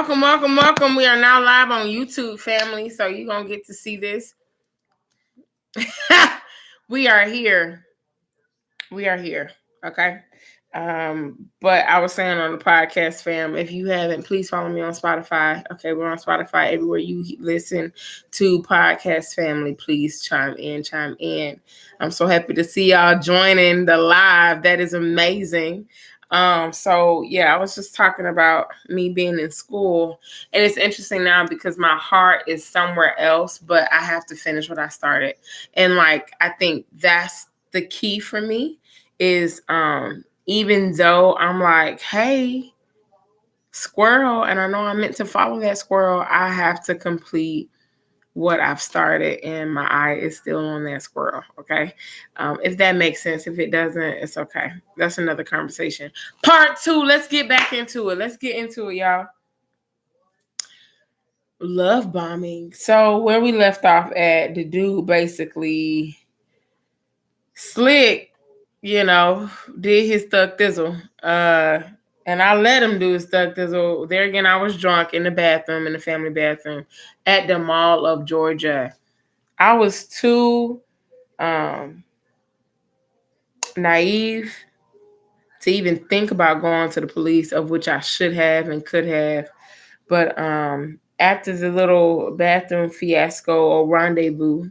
Welcome. We are now live on YouTube, family. So you're going to get to see this. We are here. Okay. But I was saying on the podcast, fam, if you haven't, please follow me on Spotify. Okay, we're on Spotify everywhere you listen to podcast, family. Please chime in. I'm so happy to see y'all joining the live. That is amazing. So yeah, I was just talking about me being in school, and it's interesting now because my heart is somewhere else, but I have to finish what I started. And like, I think that's the key for me is, even though I'm like, hey, squirrel, and I know I'm meant to follow that squirrel, I have to complete what I've started, and my eye is still on that squirrel. Okay. If that makes sense. If it doesn't, it's okay. That's another conversation. Part 2. Let's get back into it. Let's get into it, y'all. Love bombing. So where we left off at, the dude basically slick, did his thug thizzle. And I let him do his thug thizzle. There again, I was drunk in the bathroom, in the family bathroom at the Mall of Georgia. I was too naive to even think about going to the police, of which I should have and could have. But after the little bathroom fiasco or rendezvous,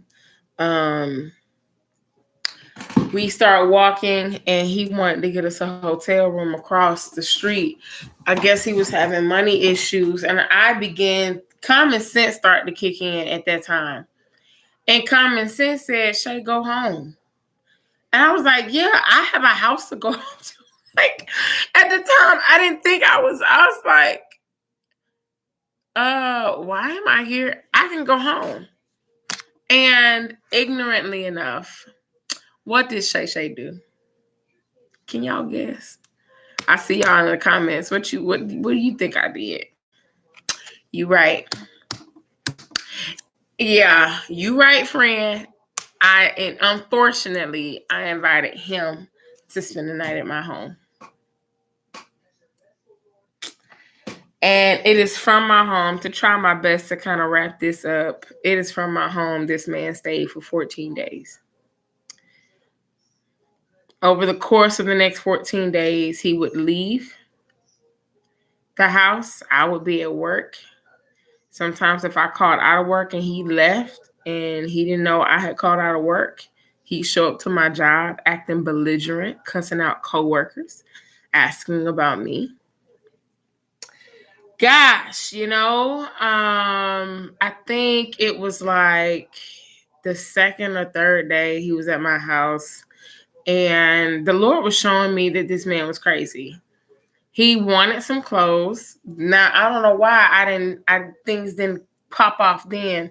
we started walking, and he wanted to get us a hotel room across the street. I guess he was having money issues, and common sense started to kick in at that time. And common sense said, Shay, go home. And I was like, yeah, I have a house to go home to. Like, at the time, I didn't think I was like, why am I here? I can go home. And ignorantly enough, what did Shay do? Can y'all guess? I see y'all in the comments. What do you think I did? You right. Yeah, you right, friend. And unfortunately, I invited him to spend the night at my home. And it is from my home, to try my best to kind of wrap this up. It is from my home. This man stayed for 14 days. Over the course of the next 14 days, he would leave the house. I would be at work. Sometimes if I called out of work and he left and he didn't know I had called out of work, he'd show up to my job acting belligerent, cussing out coworkers, asking about me. Gosh, I think it was like the second or third day he was at my house, and the Lord was showing me that this man was crazy. He wanted some clothes. Now, I don't know why things didn't pop off then,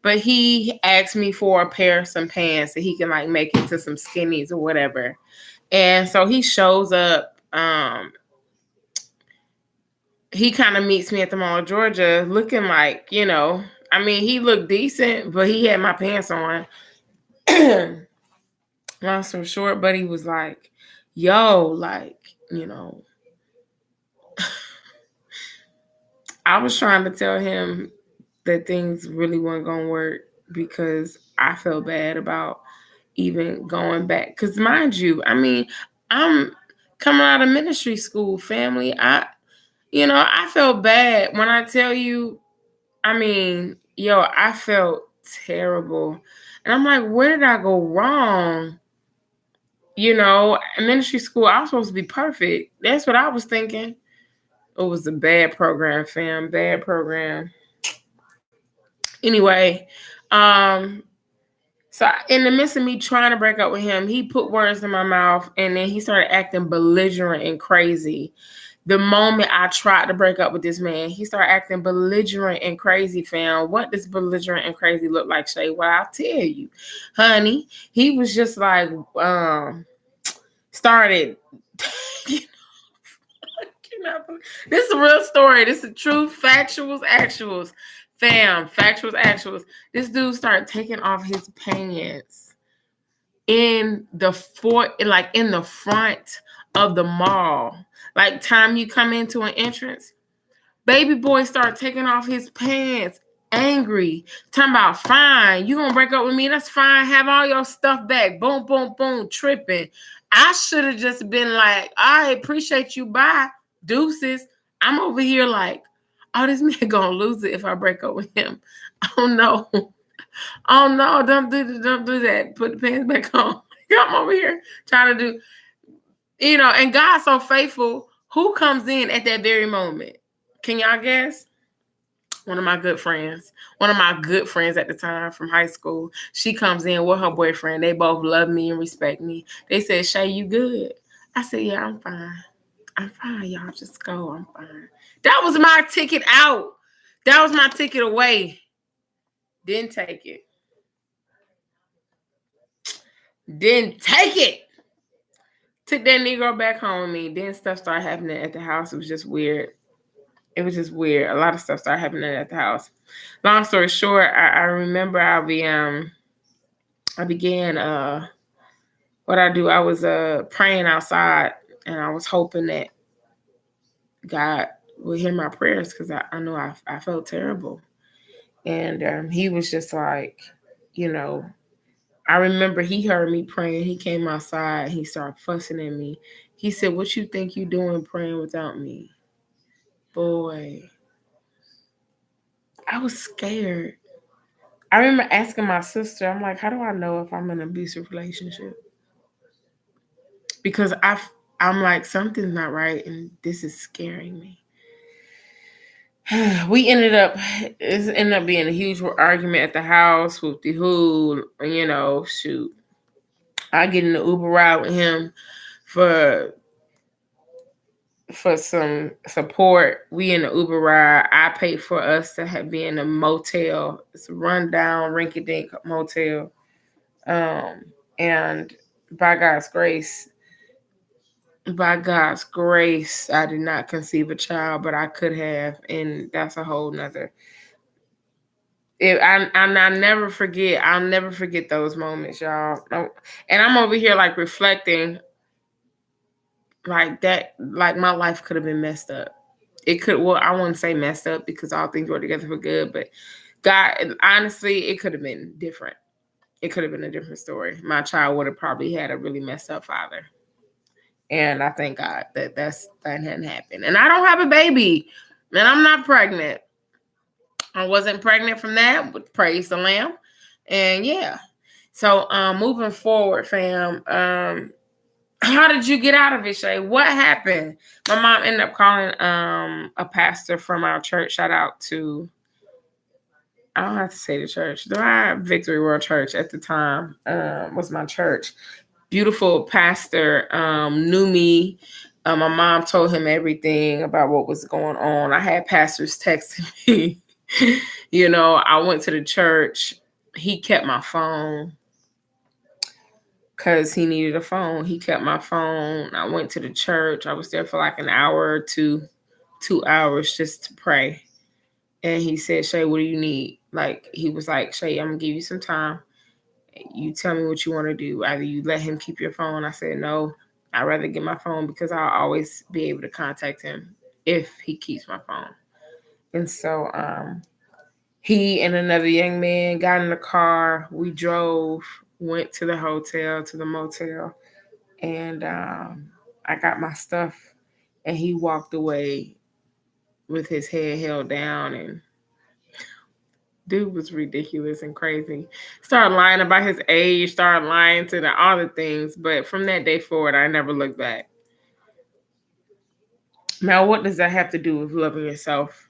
but he asked me for a pair of some pants that he can like make into some skinnies or whatever. And so he shows up. He kind of meets me at the Mall of Georgia looking like, he looked decent, but he had my pants on. Long story short, but he was like, yo, like, I was trying to tell him that things really weren't going to work because I felt bad about even going back. Because mind you, I'm coming out of ministry school, family. I felt bad when I tell you, I felt terrible. And I'm like, where did I go wrong? In ministry school, I was supposed to be perfect. That's what I was thinking. It was a bad program, fam. Bad program. Anyway, so in the midst of me trying to break up with him, he put words in my mouth, and then he started acting belligerent and crazy. The moment I tried to break up with this man, he started acting belligerent and crazy, fam. What does belligerent and crazy look like, Shay? Well, I'll tell you, honey. He was just like, started, this is a real story. This is true, factuals, actuals. Fam, factuals, actuals. This dude started taking off his pants in the front of the mall. Like time you come into an entrance. Baby boy started taking off his pants, angry, talking about, fine, you gonna break up with me? That's fine. Have all your stuff back. Boom, boom, boom, tripping. I should have just been like, I appreciate you. Bye. Deuces. I'm over here like, oh, this man gonna lose it if I break up with him. Oh no. Oh no, don't do that. Put the pants back on. I'm over here trying to do, and God's so faithful. Who comes in at that very moment? Can y'all guess? One of my good friends at the time from high school. She comes in with her boyfriend. They both love me and respect me. They said, Shay, you good? I said, yeah, I'm fine. I'm fine, y'all. Just go. I'm fine. That was my ticket out. That was my ticket away. Didn't take it. Didn't take it. Took that Negro back home with me. Then stuff started happening at the house. It was just weird. A lot of stuff started happening at the house. Long story short, I remember I began what I do. I was praying outside, and I was hoping that God would hear my prayers, because I know I felt terrible. And he was just like, I remember he heard me praying. He came outside. He started fussing at me. He said, what you think you doing praying without me? Boy, I was scared. I remember asking my sister, I'm like, how do I know if I'm in an abusive relationship? Because I'm like, something's not right, and this is scaring me. It ended up being a huge argument at the house with the who, shoot. I get in the Uber ride with him for some support. We in the Uber ride. I paid for us to be in a motel. It's a rundown, rinky-dink motel. And by God's grace, I did not conceive a child, but I could have, and that's a whole nother. I'll never forget those moments, y'all. And I'm over here like reflecting, like that, like my life could have been messed up. It could, well, I wouldn't say messed up, because all things were together for good, but God, honestly, it could have been different. It could have been a different story. My child would have probably had a really messed up father. And I thank God that hadn't happened. And I don't have a baby, and I'm not pregnant. I wasn't pregnant from that, but praise the Lamb. And yeah. So moving forward, fam, how did you get out of it, Shay? What happened? My mom ended up calling a pastor from our church. Shout out to, I don't have to say the church. The Victory World Church at the time was my church. Beautiful pastor, knew me. My mom told him everything about what was going on. I had pastors texting me. I went to the church. He kept my phone because he needed a phone. He kept my phone. I went to the church. I was there for like an hour or 2 hours just to pray. And he said, Shay, what do you need? Like, he was like, Shay, I'm going to give you some time. You tell me what you want to do. Either you let him keep your phone. I said, no, I'd rather get my phone, because I'll always be able to contact him if he keeps my phone. And so he and another young man got in the car. We drove, went to the hotel, to the motel, and I got my stuff, and he walked away with his head held down, and dude was ridiculous and crazy. Started lying about his age, started lying to all the things. But from that day forward, I never looked back. Now, what does that have to do with loving yourself?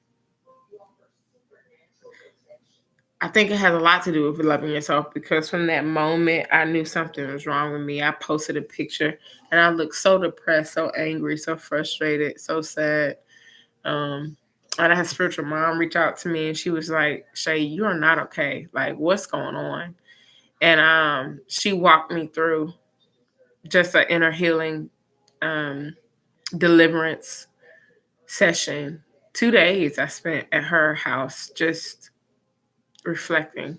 I think it has a lot to do with loving yourself, because from that moment, I knew something was wrong with me. I posted a picture, and I looked so depressed, so angry, so frustrated, so sad. And I had spiritual mom reach out to me, and she was like, Shay, you are not okay. Like, what's going on? And she walked me through just an inner healing deliverance session. 2 days I spent at her house just reflecting.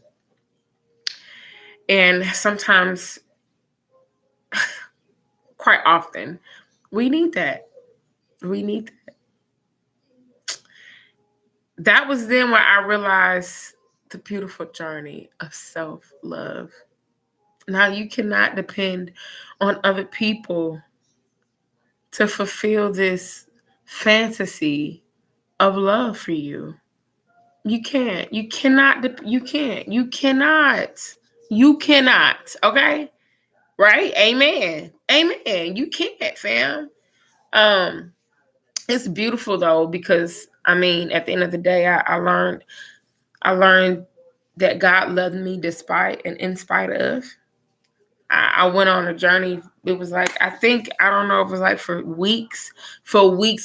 And sometimes, quite often, we need that. that was then when I realized the beautiful journey of self-love. Now you cannot depend on other people to fulfill this fantasy of love for you. You can't. You cannot. You can't. You cannot. You cannot. Okay? Right? Amen. Amen. You can't, fam. Um, it's beautiful though, because I mean, at the end of the day, I learned that God loved me despite and in spite of. I went on a journey. It was like, I don't know, it was like for weeks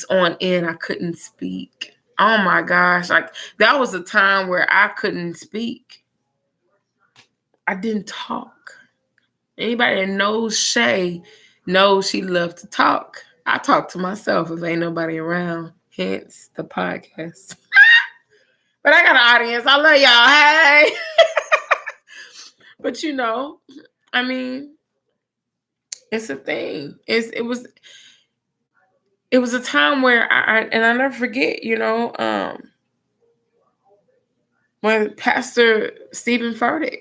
on end, I couldn't speak. Oh my gosh. Like that was a time where I couldn't speak. I didn't talk. Anybody that knows Shay knows she loved to talk. I talk to myself if ain't nobody around, hence the podcast. But I got an audience. I love y'all. Hey. But I mean, it's a thing. It was a time where I never forget, when Pastor Stephen Furtick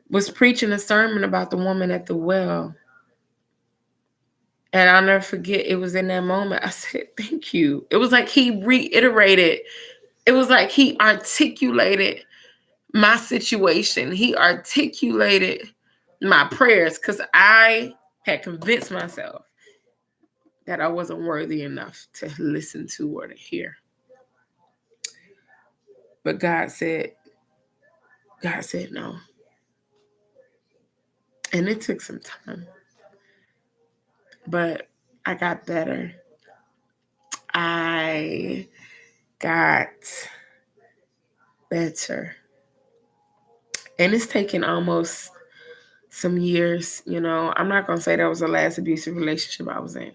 was preaching a sermon about the woman at the well. And I'll never forget, it was in that moment I said, thank you. It was like he reiterated, it was like he articulated my situation. He articulated my prayers because I had convinced myself that I wasn't worthy enough to listen to or to hear. But God said no. And it took some time. But I got better. I got better. And it's taken almost some years, I'm not going to say that was the last abusive relationship I was in.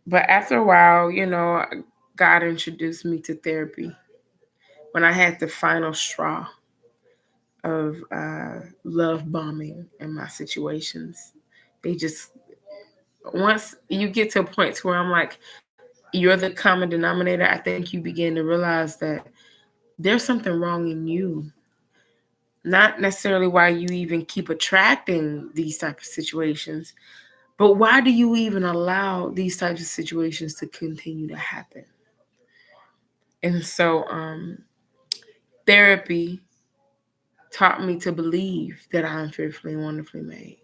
But after a while, God introduced me to therapy when I had the final straw of love bombing in my situations. Once you get to a point to where I'm like, you're the common denominator, I think you begin to realize that there's something wrong in you. Not necessarily why you even keep attracting these types of situations, but why do you even allow these types of situations to continue to happen? And so therapy taught me to believe that I'm fearfully and wonderfully made.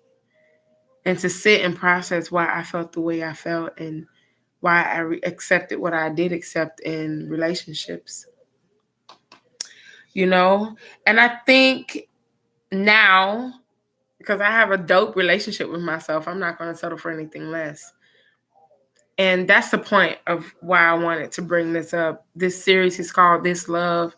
And to sit and process why I felt the way I felt and why I accepted what I did accept in relationships. And I think now, because I have a dope relationship with myself, I'm not going to settle for anything less. And that's the point of why I wanted to bring this up. This series is called This Love.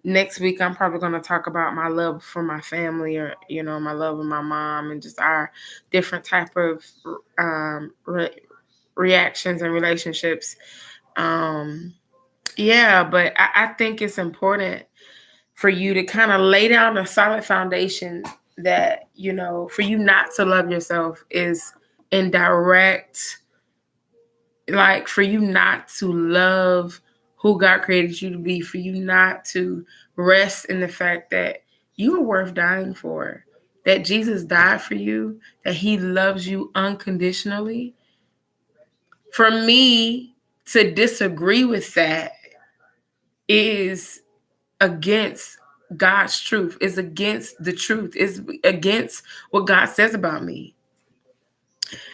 Next week, I'm probably going to talk about my love for my family, or, my love with my mom, and just our different type of reactions and relationships. But I think it's important for you to kind of lay down a solid foundation that, for you not to love yourself is indirect, like for you not to love who God created you to be, for you not to rest in the fact that you are worth dying for, that Jesus died for you, that he loves you unconditionally. For me to disagree with that is against God's truth, is against the truth, is against what God says about me.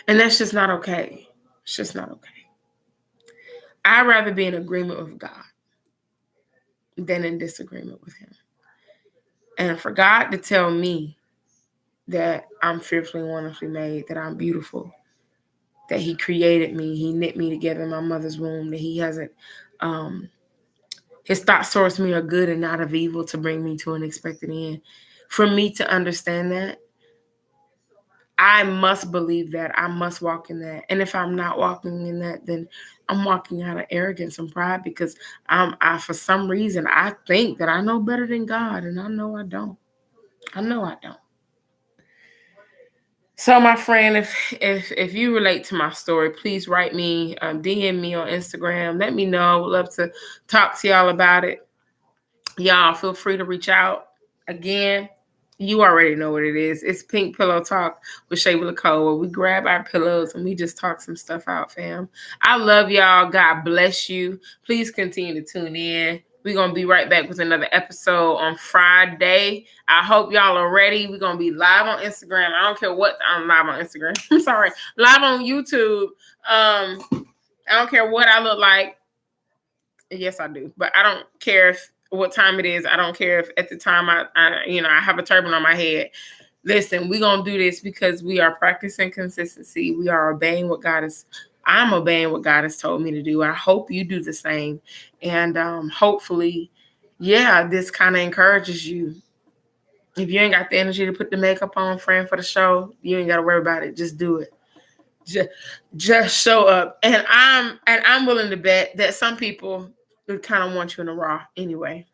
And that's just not okay. It's just not okay. I'd rather be in agreement with God than in disagreement with him. And for God to tell me that I'm fearfully and wonderfully made, that I'm beautiful, that he created me, he knit me together in my mother's womb, that he hasn't, his thoughts towards me are good and not of evil to bring me to an expected end. For me to understand that, I must believe that. I must walk in that. And if I'm not walking in that, then I'm walking out of arrogance and pride, because for some reason, I think that I know better than God, and I know I don't. So, my friend, if you relate to my story, please write me, DM me on Instagram. Let me know. I would love to talk to y'all about it. Y'all feel free to reach out. Again, you already know what it is. It's Pink Pillow Talk with Shayla Cole, where we grab our pillows and we just talk some stuff out, fam. I love y'all. God bless you. Please continue to tune in. We're going to be right back with another episode on Friday. I hope y'all are ready. We're going to be live on Instagram. I don't care what. I'm live on Instagram. I'm sorry. Live on YouTube. I don't care what I look like. Yes, I do. But I don't care what time it is. I don't care if at the time I have a turban on my head. Listen, we're going to do this because we are practicing consistency. We are obeying what I'm obeying what God has told me to do. I hope you do the same. And hopefully, this kind of encourages you. If you ain't got the energy to put the makeup on, friend, for the show, you ain't got to worry about it. Just do it. Just show up. And I'm willing to bet that some people would kind of want you in a raw anyway.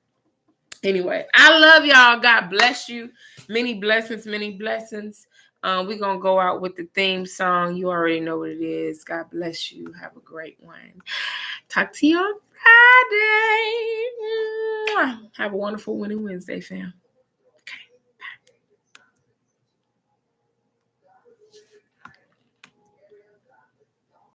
I love y'all. God bless you. Many blessings, many blessings. We're going to go out with the theme song. You already know what it is. God bless you. Have a great one. Talk to you on Friday. Have a wonderful Winning Wednesday, fam.